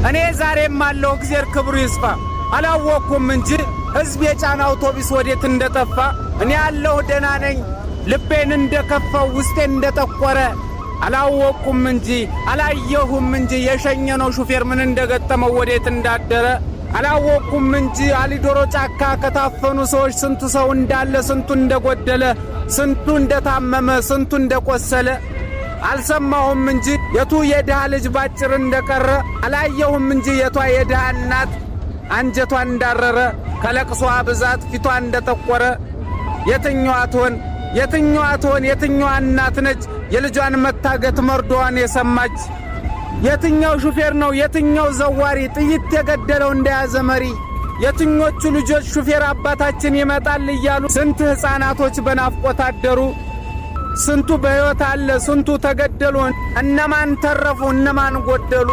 እኔ ዛሬም አለው እግዚአብሔር ክብሩ ይስፋ አላወኩም እንጂ ሕዝብ የጫና አውቶቡስ ወዴት እንደጠፋ እኔ ያለው ደህና ነኝ ልቤን እንደከፋው ውስጤን እንደጠቆረ አላወኩም እንጂ አላየሁም እንጂ የሸኘነው ሹፌር ምን እንደገጠመው ወዴት እንዳደረ አላወኩም እንጂ አሊዶሮ ጫካ ከታፈኑ ሰዎች ስንቱ ሰው እንዳለ ስንቱ እንደጎደለ ስንቱ እንደታመመ ስንቱ እንደቆሰለ አልሰማሁም እንጂ የቱ የድሃ ልጅ ባጭር እንደቀረ አላየሁም እንጂ የቷ የድሃ እናት አንጀቷ እንዳረረ ከለቅሷ ብዛት ፊቷ እንደጠቆረ የትኛዋ ትሆን የትኛዋ እናት ነች የልጇን መታገት መርዶዋን የሰማች የትኛው ሹፌር ነው የትኛው ዘዋሪ ጥይት የገደለው እንደያዘ መሪ የትኞቹ ልጆች ሹፌር አባታችን ይመጣል እያሉ ስንት ሕፃናቶች በናፍቆት አደሩ ስንቱ በሕይወት አለ ስንቱ ተገደሉ እነማን ተረፉ እነማን ጎደሉ